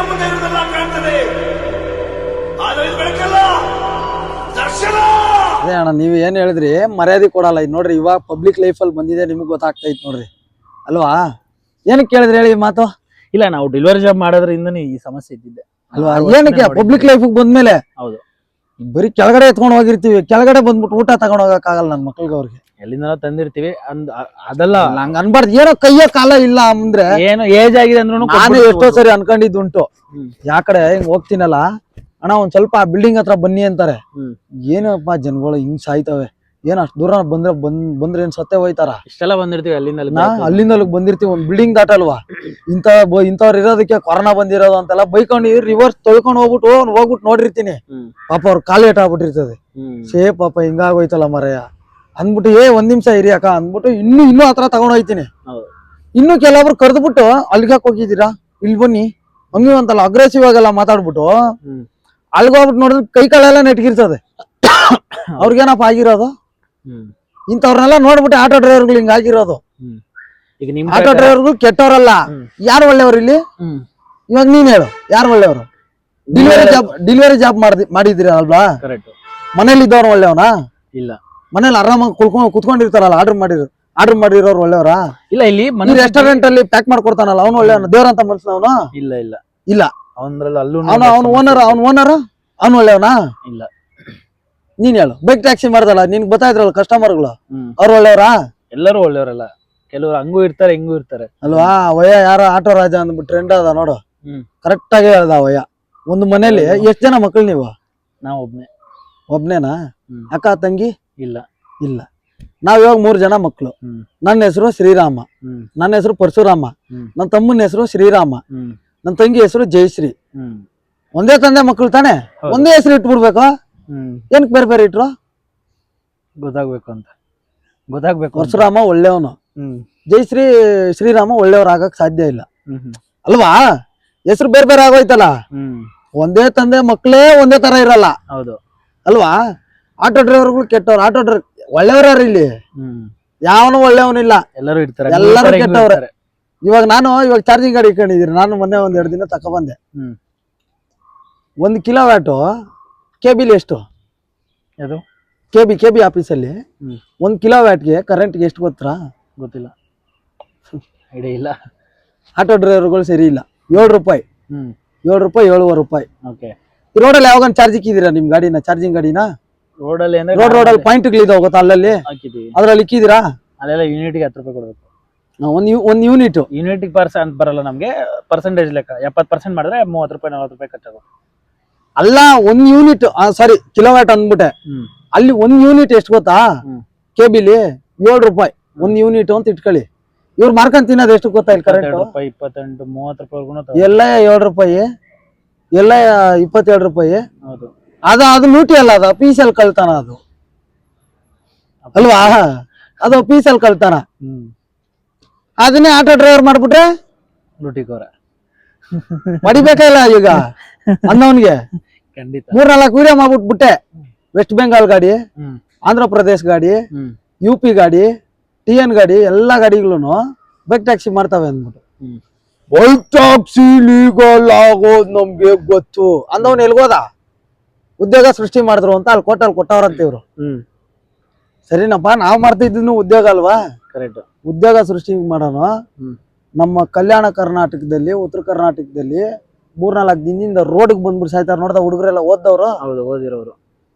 ಕಣ್ಣ ಮುಂದೆ ಇರುವುದೆಲ್ಲ ಕಾಣ್ತದೆ, ಆದ್ರೆ ಇದು ಬೆಳಕಲ್ಲ, ದರ್ಶನ. ಅದೇ ಅಣ್ಣ ನೀವ್ ಏನ್ ಹೇಳಿದ್ರಿ, ಮರ್ಯಾದೆ ಕೊಡಲ್ಲ. ಇದು ನೋಡ್ರಿ, ಇವಾಗ ಪಬ್ಲಿಕ್ ಲೈಫ್ ಅಲ್ಲಿ ಬಂದಿದೆ, ನಿಮ್ಗೆ ಗೊತ್ತಾಗ್ತೈತ್ ನೋಡ್ರಿ ಅಲ್ವಾ. ಏನಕ್ಕೆ ಕೇಳಿದ್ರಿ ಹೇಳಿ ಮಾತು? ಇಲ್ಲ, ನಾವು ಡೆಲಿವರಿ ಜಾಬ್ ಮಾಡೋದ್ರಿಂದನೇ ಈ ಸಮಸ್ಯೆ ಇದ್ದಿದ್ದೆ ಅಲ್ವಾ. ಏನಕ್ಕೆ ಪಬ್ಲಿಕ್ ಲೈಫ್ ಬಂದ್ಮೇಲೆ ಹೌದು, ಬರೀ ಕೆಳಗಡೆ ಎತ್ಕೊಂಡು ಹೋಗಿರ್ತೀವಿ, ಕೆಳಗಡೆ ಬಂದ್ಬಿಟ್ಟು ಊಟ ತಗೊಂಡ್ ಹೋಗಕ್ ಆಗಲ್ಲ ನನ್ ಮಕ್ಳಿಗೆ. ಅವ್ರಿಗೆ ಎಲ್ಲಿಂದ ತಂದಿರ್ತೀವಿ ಅದೆಲ್ಲ ಹಂಗ ಅನ್ಬಾರ್ದು. ಏನೋ ಕೈಯ ಕಾಲ ಇಲ್ಲ ಅಂದ್ರೆ, ಏನು ಏಜ್ ಆಗಿದೆ ಅಂದ್ರೂ ನಾನು ಎಷ್ಟೋ ಸರಿ ಅನ್ಕೊಂಡಿದ್ದುಂಟು. ಯಾಕಡೆ ಹಿಂಗ್ ಹೋಗ್ತೀನಲ್ಲ, ಅಣ್ಣ ಒಂದ್ ಸ್ವಲ್ಪ ಆ ಬಿಲ್ಡಿಂಗ್ ಹತ್ರ ಬನ್ನಿ ಅಂತಾರೆ. ಏನಪ್ಪ ಜನಗಳು ಹಿಂಗ್ ಸಾಯ್ತವೆ, ಏನ್ ಅಷ್ಟ್ ದೂರ ಬಂದ್ರೆ ಏನ್ ಸತ್ತೇ ಹೋಯ್ತಾರ? ಇಷ್ಟೆಲ್ಲ ಬಂದಿರ್ತೀವಿ ಅಲ್ಲಿಂದ ಬಂದಿರ್ತೀವಿ, ಒಂದ್ ಬಿಲ್ಡಿಂಗ್ ದಾಟಲ್ವಾ. ಇಂಥವ್ರು ಇರೋದಕ್ಕೆ ಕೊರೋನಾ ಬಂದಿರೋದು ಅಂತೆಲ್ಲ ಬೈಕೊಂಡು ರಿವರ್ಸ್ ತೊಳ್ಕೊಂಡು ಹೋಗ್ಬಿಟ್ಟು ನೋಡಿರ್ತೀನಿ. ಪಾಪ ಅವ್ರ ಕಾಲು ಏಟ್ ಆಗ್ಬಿಟ್ಟಿರ್ತದೆ. ಪಾಪ ಹಿಂಗಾಗೋಯ್ತಲ್ಲ ಮರಯ್ಯ ಅಂದ್ಬಿಟ್ಟು, ಒಂದ್ ನಿಮಿಷ ಇರಿಯಕ್ಕ ಅಂದ್ಬಿಟ್ಟು ಇನ್ನೂ ಹತ್ರ ತಗೊಂಡ್ ಹೋಯ್ತೀನಿ. ಇನ್ನು ಕೆಲವೊಬ್ರು ಕರೆದ್ಬಿಟ್ಟು, ಅಲ್ಗಾಕ್ ಹೋಗಿದ್ದೀರಾ, ಇಲ್ಲಿ ಬನ್ನಿ ಹಂಗಿ ಅಂತಲ್ಲ ಅಗ್ರೆಸಿವ್ ಆಗೆಲ್ಲ ಮಾತಾಡ್ಬಿಟ್ಟು ಅಲ್ಗೋಗ್ಬಿಟ್ಟು ನೋಡಿದ್ರೆ ಕೈ ಕಾಲೆಲ್ಲ ನೆಟ್ಗಿರ್ತದೆ. ಅವ್ರಿಗೇನಪ್ಪ ಆಗಿರೋದು? ಇಂಥವ್ರನ್ನೆಲ್ಲ ನೋಡ್ಬಿಟ್ಟು ಆಟೋ ಡ್ರೈವರ್ಗಳು ಹಿಂಗ ಆಗಿರೋದು. ಆಟೋ ಡ್ರೈವರ್ಗಳು ಕೆಟ್ಟವ್ರಲ್ಲ, ಯಾರು ಒಳ್ಳೆಯವ್ರು ಇಲ್ಲಿ? ಇವಾಗ ನೀನ್ ಹೇಳು, ಯಾರು ಒಳ್ಳೆಯವರು? ಡೆಲಿವರಿ ಜಾಬ್ ಮಾಡಿದಿರ ಅಲ್ವಾ? ಮನೇಲಿ ಇದ್ದವ್ರು ಒಳ್ಳೆಯವನಾ? ಇಲ್ಲ. ಮನೇಲಿ ಆರಾಮಾಗಿ ಕುತ್ಕೊಂಡಿರ್ತಾರಲ್ಲ, ಆರ್ಡರ್ ಮಾಡಿರೋರು ಒಳ್ಳೆಯವರಾ? ಇಲ್ಲ. ಇಲ್ಲಿ ರೆಸ್ಟೋರೆಂಟ್ ಅಲ್ಲಿ ಪ್ಯಾಕ್ ಮಾಡ್ಕೊಡ್ತಾನಲ್ಲ, ಅವನು ಒಳ್ಳೆಯವನ? ದೇವ್ರಂತ ಮನುಷ್ಯನವನು? ಇಲ್ಲ ಇಲ್ಲ ಇಲ್ಲ. ಅವನು ಅವನು ಒಳ್ಳೆಯವನಾ? ಇಲ್ಲ. ನೀನ್ ಹೇಳು, ಬೈಕ್ ಟ್ಯಾಕ್ಸಿ ಮಾಡ್ದಲ್ಲ, ನಿನ್ಗೆ ಗೊತ್ತಾಯ್ತ್ರಲ್ಲ ಕಸ್ಟಮರ್ಗಳು, ಅವ್ರು ಒಳ್ಳೆಯವರಾ? ಎಲ್ಲರೂ ಒಳ್ಳೆಯವರಲ್ಲ, ಕೆಲವರು ಹಂಗೂ ಇರ್ತಾರೆ ಹಿಂಗೂ ಇರ್ತಾರೆ ಅಲ್ವಾ. ವಯ ಯಾರ ಆಟೋ ರಾಜ ಅಂದ್ಬಿಟ್ಟು ಟ್ರೆಂಡ್ ಅದ ನೋಡು, ಕರೆಕ್ಟ್ ಆಗಿ ಹೇಳ್ದ ವಯ. ಒಂದು ಮನೇಲಿ ಎಷ್ಟ್ ಜನ ಮಕ್ಳು ನೀವು? ನಾವು ಒಬ್ನೇನಾ? ಅಕ್ಕ ತಂಗಿ? ಇಲ್ಲ. ಇಲ್ಲ. ನಾವ್ ಇವಾಗ 3 ಜನ ಮಕ್ಳು. ನನ್ನ ಹೆಸರು ಶ್ರೀರಾಮ, ನನ್ನ ಹೆಸರು ಪರಶುರಾಮ, ನನ್ನ ತಮ್ಮನ ಹೆಸರು ಶ್ರೀರಾಮ, ನನ್ನ ತಂಗಿ ಹೆಸರು ಜಯಶ್ರೀ. ಒಂದೇ ತಂದೆ ಮಕ್ಳು ತಾನೆ, ಒಂದೇ ಹೆಸರು ಇಟ್ಬಿಡ್ಬೇಕು? ಏನಕ್ಕೆ ಬೇರೆ ಬೇರೆ ಇಟ್ರು? ಗೊತ್ತಾಗ್ಬೇಕು. ಪರಶುರಾಮ ಒಳ್ಳೆಯವನು, ಜಯಶ್ರೀ ಶ್ರೀರಾಮ ಒಳ್ಳೆಯವ್ರು ಆಗಕ್ ಸಾಧ್ಯ ಇಲ್ಲ ಅಲ್ವಾ. ಹೆಸರು ಬೇರೆ ಬೇರೆ ಆಗೋಯ್ತಲ್ಲ. ಒಂದೇ ತಂದೆ ಮಕ್ಳೇ ಒಂದೇ ತರ ಇರಲ್ಲ. ಹೌದು ಅಲ್ವಾ. ಆಟೋ ಡ್ರೈವರ್ಗಳು ಕೆಟ್ಟವ್ರು, ಆಟೋ ಡ್ರೈವರ್ ಒಳ್ಳೆಯವ್ರ ಇಲ್ಲಿ? ಯಾವನು ಒಳ್ಳೆಯವನಿಲ್ಲ, ಎಲ್ಲರೂ ಇರ್ತಾರೆ, ಎಲ್ಲರೂ ಕೆಟ್ಟವ್ರೆ. ಇವಾಗ ಚಾರ್ಜಿಂಗ್ ಗಾಡಿ ಇಟ್ಕೊಂಡಿದೀನಿ ನಾನು. ಮೊನ್ನೆ 1-2 ದಿನ ತಕೊಬಂದೆ. 1 ಕಿಲೋವ್ಯಾಟು ಕೆಬಿಲಿ ಎಷ್ಟು? ಕೆಬಿ ಆಫೀಸಲ್ಲಿ 1 ಕಿಲೋವ್ಯಾಟ್ಗೆ ಕರೆಂಟ್ಗೆ ಎಷ್ಟು ಗೊತ್ತಾ? ಗೊತ್ತಿಲ್ಲ, ಐಡಿಯಾ ಇಲ್ಲ. ಆಟೋ ಡ್ರೈವರ್ಗಳು ಸರಿ ಇಲ್ಲ. 7 ರೂಪಾಯಿ, 7 ರೂಪಾಯಿ, 7.5 ರೂಪಾಯಿ. ಈ ರೋಡಲ್ಲಿ ಯಾವಾಗ ಚಾರ್ಜ್ ಇಕ್ಕಿದೀರಾ ನಿಮ್ ಗಾಡಿನ? ಚಾರ್ಜಿಂಗ್ ಗಾಡಿನ ರೋಡಲ್ಲಿ ಪಾಯಿಂಟ್ಗಳಿದಾವ ಗೊತ್ತಾ, ಅಲ್ಲಲ್ಲಿ ಅದ್ರಲ್ಲಿ ಇಕ್ಕಿದೀರಾ? ಅಲ್ಲೆಲ್ಲ ಯೂನಿಟ್ಗೆ 10 ರೂಪಾಯಿ ಕೊಡ್ಬೇಕು. ಒಂದ್ ಯೂನಿಟಿಗೆ ಪರ್ಸೆಂಟ್ ಬರಲ್ಲ ನಮ್ಗೆ, ಪರ್ಸೆಂಟೇಜ್ ಲೆಕ್ಕ. 70% ಮಾಡಿದ್ರೆ 30 ರೂಪಾಯಿ 40 ರೂಪಾಯಿ ಖರ್ಚಾಗುತ್ತೆ. ಅಲ್ಲ, 1 ಯೂನಿಟ್, ಸಾರಿ ಕಿಲೋವ್ಯಾಟ್ ಅಂದ್ಬಿಟ್ಟೆ. ಅಲ್ಲಿ 1 ಯೂನಿಟ್ ಎಷ್ಟು ಗೊತ್ತಾ? ಕೆಬಿಲಿ 7 ರೂಪಾಯಿ 1 ಯೂನಿಟ್ ಅಂತ ಇಟ್ಕೊಳ್ಳಿ. ಇವ್ರು ಮಾರ್ಕೊಂಡ್ ತಿನ್ನೋದು ಎಷ್ಟು ಗೊತ್ತಾ? ಇಲ್ಲಿ ಕರೆಂಟ್ 28, 30 ರೂಪಾಯಿ ಎಲ್ಲ 7 ರೂಪಾಯಿ, ಎಲ್ಲ 27 ರೂಪಾಯಿ. ಅದು ಲೂಟಿ ಅಲ್ಲ, ಅದು ಪೀಸಲ್ಲಿ ಕಳ್ತಾನ ಅದು ಅಲ್ವಾ. ಅದು ಪೀಸಲ್ಲಿ ಕಳ್ತಾನ. ಅದನ್ನೇ ಆಟೋ ಡ್ರೈವರ್ ಮಾಡ್ಬಿಟ್ರೆ ಲೂಟಿಕೋರ ಹೊಡಿಬೇಕಲ್ಲ ಈಗ ಅನ್ನೋನ್ಗೆ. 3-4 ವಿಡಿಯೋ ಮಾಡ್ಬಿಟ್ಬಿಟ್ಟೆ. ವೆಸ್ಟ್ ಬೆಂಗಾಲ್ ಗಾಡಿ, ಆಂಧ್ರ ಪ್ರದೇಶ್ ಗಾಡಿ, UP ಗಾಡಿ, TN ಗಾಡಿ, ಎಲ್ಲಾ ಗಾಡಿಗಳು ಬೈಕ್ ಟ್ಯಾಕ್ಸಿ ಮಾಡ್ತಾವೆ ಅಂದ್ಬಿಟ್ಟು. ಬೈಕ್ ಟ್ಯಾಕ್ಸಿ ಲೀಗಲ್ ಆಗೋದು ನಮ್ಗೆ ಗೊತ್ತು ಅಂದವನ್ ಎಲ್ಗೋದ? ಉದ್ಯೋಗ ಸೃಷ್ಟಿ ಮಾಡಿದ್ರು ಅಂತ ಅಲ್ಲಿ ಕೋಟಲ್ ಕೊಟ್ಟವ್ರಂತ ಇವ್ರು. ಸರಿನಪ್ಪ, ನಾವ್ ಮಾಡ್ತಿದ್ದು ಉದ್ಯೋಗ ಅಲ್ವಾ? ಕರೆಕ್ಟ್. ಉದ್ಯೋಗ ಸೃಷ್ಟಿ ಮಾಡೋಣ. ನಮ್ಮ ಕಲ್ಯಾಣ ಕರ್ನಾಟಕದಲ್ಲಿ, ಉತ್ತರ ಕರ್ನಾಟಕದಲ್ಲಿ 3-4 ದಿನದಿಂದ ರೋಡ್ಗೆ ಬಂದ್ಬಿಟ್ಟು ಸಾಯ್ತಾರ ನೋಡ್ದ ಹುಡುಗರೆಲ್ಲ ಓದ್ದವ್ರು. ಓದಿರೋರು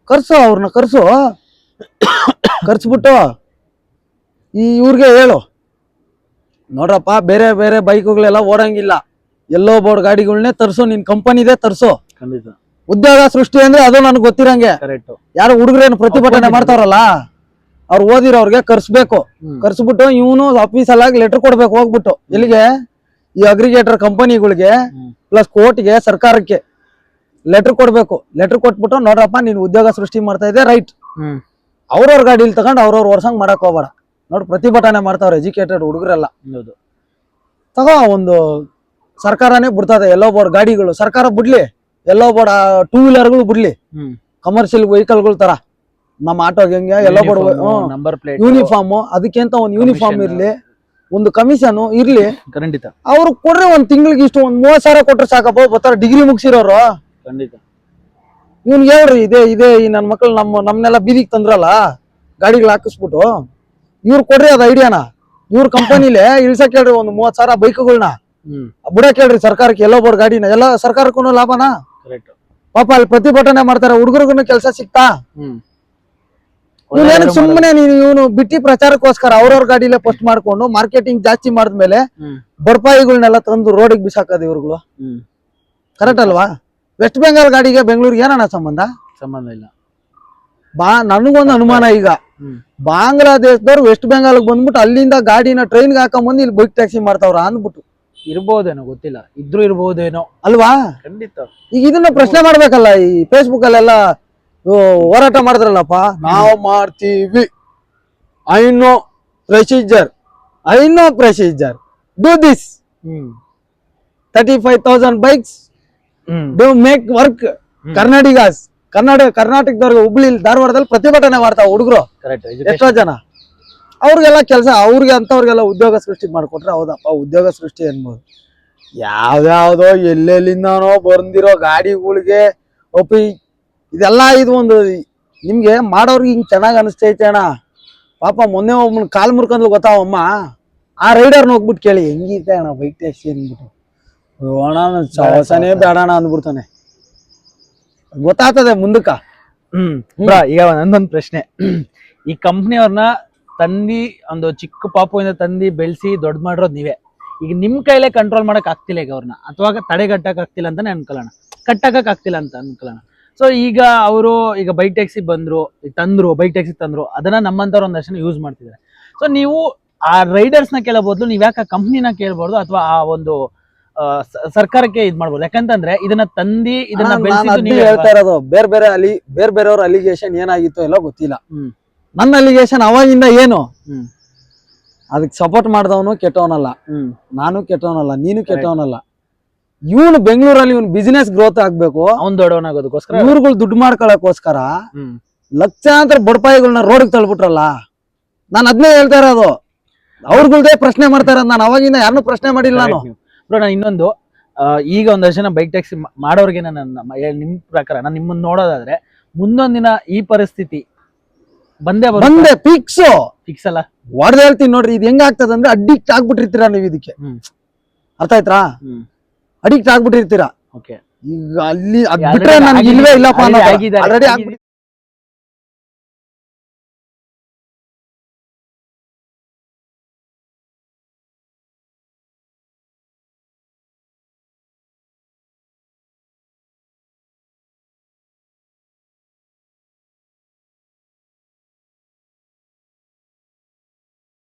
ಅವ್ರನ್ನ ಕರ್ಸ್ಬಿಟ್ಟು ಇವ್ರಿಗೆ ಹೇಳು, ನೋಡ್ರಪ್ಪ ಬೇರೆ ಬೇರೆ ಬೈಕ್ಗಳೆಲ್ಲ ಓಡಂಗಿಲ್ಲ, ಎಲ್ಲೋ ಬೋರ್ಡ್ ಗಾಡಿಗಳನ್ನೇ ತರ್ಸು, ನಿನ್ ಕಂಪನಿದೇ ತರ್ಸು. ಖಂಡಿತ. ಉದ್ಯೋಗ ಸೃಷ್ಟಿ ಅಂದ್ರೆ ಅದು ನನಗೆ ಗೊತ್ತಿರಂಗೆ. ಯಾರು ಹುಡುಗರೇನು ಪ್ರತಿಭಟನೆ ಮಾಡ್ತಾರಲ್ಲ, ಅವ್ರು ಓದಿರೋರ್ಗೆ ಕರ್ಸ್ಬೇಕು. ಕರ್ಸ್ಬಿಟ್ಟು ಇವನು ಆಫೀಸಲ್ಲಾಗಿ ಲೆಟರ್ ಕೊಡ್ಬೇಕು, ಹೋಗ್ಬಿಟ್ಟು ಎಲ್ಲಿಗೆ? ಈ ಅಗ್ರಿಗೇಟರ್ ಕಂಪನಿಗಳಿಗೆ ಪ್ಲಸ್ ಕೋರ್ಟ್ಗೆ, ಸರ್ಕಾರಕ್ಕೆ ಲೆಟರ್ ಕೊಡ್ಬೇಕು. ಲೆಟರ್ ಕೊಟ್ಬಿಟ್ಟು, ನೋಡ್ರಪ್ಪ ನೀನ್ ಉದ್ಯೋಗ ಸೃಷ್ಟಿ ಮಾಡ್ತಾ ಇದೆ, ರೈಟ್. ಅವ್ರವ್ರ ಗಾಡಿಲಿ ತಗೊಂಡು ಅವ್ರವ್ರ ವರ್ಷಂಗ್ ಮಾಡಕ್ ಹೋಗ್ಬೇಡ. ನೋಡಿ ಪ್ರತಿಭಟನೆ ಮಾಡ್ತಾವ್ರೆ ಎಜುಕೇಟೆಡ್ ಹುಡುಗರೆಲ್ಲ. ತಗೋ, ಒಂದು ಸರ್ಕಾರನೇ ಬಿಡ್ತದೆ ಎಲ್ಲೋ ಬೋರ್ಡ್ ಗಾಡಿಗಳು. ಸರ್ಕಾರ ಬಿಡ್ಲಿ, ಎಲ್ಲೋ ಬೋರ್ಡ್ 2 ವೀಲರ್ಗಳು ಬಿಡ್ಲಿ, ಕಮರ್ಷಿಯಲ್ ವೆಹಿಕಲ್ಗಳ ತರ. ನಮ್ಮ ಆಟೋಗೆ ಹೆಂಗೆ ಎಲ್ಲೋ ಬೋರ್ಡ್ ಯೂನಿಫಾರ್ಮ್, ಅದಕ್ಕೆ ಅಂತ ಒಂದು ಯೂನಿಫಾರ್ಮ್ ಇರ್ಲಿ. ಒಂದು ಕಮಿಷನ್ ಇರ್ಲಿ, ಖಂಡಿತ ಅವ್ರು ಕೊಡ್ರಿ ಒಂದ್ ತಿಂಗಳಿಗೆ ಇಷ್ಟು ಒಂದ್ 30,000 ಕೊಟ್ರೆ ಸಾಕಪ್ಪ. ಬರ್ತಾರ ಡಿಗ್ರಿ ಮುಗಿಸಿರೋರು. ಖಂಡಿತ ಇವ್ನ್ ಹೇಳ್ರಿ ಇದೇ ಈ ನನ್ ಮಕ್ಳು ನಮ್ನೆಲ್ಲ ಬೀದಿಗೆ ತಂದ್ರಲ್ಲ ಗಾಡಿಗಳು ಹಾಕಿಸ್ಬಿಟ್ಟು, ಇವ್ರು ಕೊಡ್ರಿ ಅದ್ ಐಡಿಯಾನ. ಇವ್ರ ಕಂಪನಿಲೆ ಇಳ್ಸಕ್ ಹೇಳ್ರಿ ಒಂದು 30,000 ಬೈಕ್ಗಳನ್ನ ಬಿಡಕ್ ಹೇಳ್ರಿ ಸರ್ಕಾರಕ್ಕೆ. ಎಲ್ಲೋ ಬೋರ್ಡ್ ಗಾಡಿನ ಎಲ್ಲ ಸರ್ಕಾರಕ್ಕೂ ಲಾಭನಾ. ಕರೆಕ್ಟ್. ಪಾಪ ಅಲ್ಲಿ ಪ್ರತಿಭಟನೆ ಮಾಡ್ತಾರೆ, ಹುಡುಗರಿಗೂ ಕೆಲಸ ಸಿಗ್ತಾ. ಇವ್ನೇನಕ್ ಸುಮ್ಮನೆ ಇವನು ಬಿಟ್ಟಿ ಪ್ರಚಾರಕ್ಕೋಸ್ಕರ ಅವ್ರವ್ರ ಗಾಡಿಲೇ ಪೋಸ್ಟ್ ಮಾಡ್ಕೊಂಡು ಮಾರ್ಕೆಟಿಂಗ್ ಜಾಸ್ತಿ ಮಾಡಿದ್ಮೇಲೆ ಬಡಪಾಯಿಗಳನ್ನೆಲ್ಲ ತಂದು ರೋಡಿಗೆ ಬಿಸಾಕದ ಇವ್ರುಗಳು. ಕರೆಕ್ಟ್ ಅಲ್ವಾ? ವೆಸ್ಟ್ ಬೆಂಗಾಲ್ ಗಾಡಿಗೆ ಬೆಂಗಳೂರಿಗೆ ಏನಣ್ಣ ಸಂಬಂಧ ಇಲ್ಲ. ನನಗೊಂದು ಅನುಮಾನ ಈಗ, ಬಾಂಗ್ಲಾದೇಶದವ್ರು ವೆಸ್ಟ್ ಬೆಂಗಾಲ್ಗೆ ಬಂದ್ಬಿಟ್ಟು ಅಲ್ಲಿಂದ ಗಾಡಿನ ಟ್ರೈನ್ಗೆ ಹಾಕೊಂಡ್ಬಂದು ಇಲ್ಲಿ ಬೈಕ್ ಟ್ಯಾಕ್ಸಿ ಮಾಡ್ತಾವ್ರ ಅಂದ್ಬಿಟ್ಟು. ಇರ್ಬೋದೇನೋ, ಗೊತ್ತಿಲ್ಲ, ಇದ್ರೂ ಇರ್ಬೋದೇನೋ ಅಲ್ವಾ? ಖಂಡಿತ. ಈಗ ಇದನ್ನ ಪ್ರಶ್ನೆ ಮಾಡ್ಬೇಕಲ್ಲ. ಈ ಫೇಸ್ಬುಕ್ ಅಲ್ಲೆಲ್ಲ ಹೋರಾಟ ಮಾಡಿದ್ರಲ್ಲಪ್ಪ, ನಾವು ಮಾಡ್ತೀವಿ, I know procedure do this 35,000 bikes do make work. ಕರ್ನಾಟಕದವ್ರಿಗೆ ಹುಬ್ಳಿ ಧಾರವಾಡದಲ್ಲಿ ಪ್ರತಿಭಟನೆ ಮಾಡ್ತಾವ ಹುಡುಗರು ಎಷ್ಟೋ ಜನ. ಅವ್ರಿಗೆಲ್ಲ ಕೆಲಸ, ಅಂತವ್ರಿಗೆಲ್ಲ ಉದ್ಯೋಗ ಸೃಷ್ಟಿ ಮಾಡ್ಕೊಟ್ರೆ ಹೌದಪ್ಪ, ಉದ್ಯೋಗ ಸೃಷ್ಟಿ ಅನ್ಬೋದು. ಯಾವ್ಯಾವ್ದೋ ಎಲ್ಲೆಲ್ಲಿಂದಾನೋ ಬಂದಿರೋ ಗಾಡಿಗಳಿಗೆ ಒಪ್ಪಿ ಇದೆಲ್ಲ ಇದು ಒಂದು ನಿಮ್ಗೆ ಮಾಡೋರ್ಗೆ ಹಿಂಗ್ ಚೆನ್ನಾಗ್ ಅನಿಸ್ತೈತೆ ಅಣ್ಣ. ಪಾಪ ಮೊನ್ನೆ ಒಬ್ಬನ ಕಾಲ್ ಮುರ್ಕೊಂಡ್ಲು ಗೊತ್ತಾವಮ್ಮ, ಆ ರೈಡರ್ನ ಹೋಗ್ಬಿಟ್ಟು ಕೇಳಿ ಹೆಂಗಿದೆ ಅಣ್ಣ ಬೈಕ್ ಟ್ಯಾಕ್ಸಿ ಅಂದ್ಬಿಟ್ಟು, ಅಣ್ಣ ಸವಸನೇ ಬೇಡಣ ಅಂದ್ಬಿಡ್ತಾನೆ. ಗೊತ್ತಾಗ್ತದೆ ಮುಂದಕ್ಕ. ಈಗ ನಂದೊಂದು ಪ್ರಶ್ನೆ, ಈ ಕಂಪ್ನಿಯವ್ರನ್ನ ತಂದಿ ಒಂದು ಚಿಕ್ಕ ಪಾಪುವಿಂದ ತಂದಿ ಬೆಳೆಸಿ ದೊಡ್ಡ ಮಾಡಿರೋದು ನೀವೇ. ಈಗ ನಿಮ್ ಕೈಲೇ ಕಂಟ್ರೋಲ್ ಮಾಡಕ್ ಆಗ್ತಿಲ್ಲ ಈಗ ಅವ್ರನ್ನ, ಅಥವಾ ತಡೆಗಟ್ಟಕ್ ಆಗ್ತಿಲ್ಲ ಅಂತಾನೆ ಅನ್ಕೊಳ್ಳೋಣ, ಕಟ್ಟಕ್ ಆಗ್ತಿಲ್ಲ ಅಂತ ಅನ್ಕೊಳ್ಳೋಣ. ಸೊ ಈಗ ಅವರು ಈಗ ಬೈಕ್ ಟ್ಯಾಕ್ಸಿ ಬೈಕ್ ಟ್ಯಾಕ್ಸಿ ತಂದ್ರು, ಅದನ್ನ ನಮ್ಮಂತವ್ರು ಒಂದಷ್ಟು ಯೂಸ್ ಮಾಡ್ತಿದ್ದಾರೆ. ಸೊ ನೀವು ಆ ರೈಡರ್ಸ್ ನ ಕೇಳೋ ಬದಲು ನೀವ್ ಯಾಕೆ ಕಂಪ್ನಿನ ಕೇಳ್ಬಾರ್ದು, ಅಥವಾ ಆ ಒಂದು ಸರ್ಕಾರಕ್ಕೆ ಇದ್ ಮಾಡ್ಬೋದು? ಯಾಕಂತಂದ್ರೆ ಇದನ್ನ ತಂದಿ ಇದನ್ನ ಹೇಳ್ತಾ ಇರೋದು ಬೇರೆ ಬೇರೆಯವ್ರ ಅಲಿಗೇಷನ್ ಏನಾಗಿತ್ತು ಎಲ್ಲ ಗೊತ್ತಿಲ್ಲ. ನನ್ನ ಅಲಿಗೇಷನ್ ಅವಾಗಿಂದ ಏನು, ಅದಕ್ಕೆ ಸಪೋರ್ಟ್ ಮಾಡ್ದವನು ಕೆಟ್ಟವನಲ್ಲ, ನಾನು ಕೆಟ್ಟವನಲ್ಲ, ನೀನು ಕೆಟ್ಟವನಲ್ಲ. ಇವನು ಬೆಂಗಳೂರಲ್ಲಿ ಇವನ್ ಬಿಸಿನೆಸ್ ಗ್ರೋತ್ ಆಗ್ಬೇಕು, ಅವ್ನ್ ದೊಡ್ಡವನಾಗೋದಕ್ಕೋಸ್ಕರ, ಇವ್ರುಗಳು ದುಡ್ಡು ಮಾಡ್ಕೊಳಕೋಸ್ಕರ ಲಕ್ಷಾಂತರ ಬಡಪಾಯಿಗಳನ್ನ ರೋಡ್ಗೆ ತಳ್ಬಿಟ್ರಲ್ಲ. ನಾನು ಅದನ್ನೇ ಹೇಳ್ತಾ ಇರೋದು, ಅವ್ರಗಳ್ದೇ ಪ್ರಶ್ನೆ ಮಾಡ್ತಾ ಇರೋದು. ನಾನು ಅವಾಗಿಂದ ಯಾರನ್ನೂ ಪ್ರಶ್ನೆ ಮಾಡಿಲ್ಲ ನಾನು. ಬ್ರೋ, ನಾನು ಇನ್ನೊಂದು ಈಗ ಒಂದಷ್ಟು ಜನ ಬೈಕ್ ಟ್ಯಾಕ್ಸಿ ಮಾಡೋರ್ಗೆ ನಿಮ್ ಪ್ರಕಾರ ನಾನು ನಿಮ್ಮನ್ನ ನೋಡೋದಾದ್ರೆ ಮುಂದೊಂದಿನ ಈ ಪರಿಸ್ಥಿತಿ ಬಂದೆ ಫಿಕ್ಸ್ ಅಲ್ಲ. ಹೊಡೆದ್ ಹೇಳ್ತೀನಿ ನೋಡ್ರಿ, ಇದು ಹೆಂಗಾಗ್ತದ ಅಂದ್ರೆ ಅಡಿಕ್ಟ್ ಆಗ್ಬಿಟ್ಟಿರ್ತೀರಾ ನೀವು ಇದಕ್ಕೆ. ಅರ್ಥ ಆಯ್ತಾ? ಅಡಿಕ್ಟ್ ಆಗ್ಬಿಟ್ಟಿರ್ತೀರಾ. ಓಕೆ, ಈಗ ಅಲ್ಲಿ ಅದ್ ಬಿಟ್ರೆ ನನ್ಗೆ ಇಲ್ವೇ ಇಲ್ಲಪ್ಪ, ಆಲ್ರೆಡಿ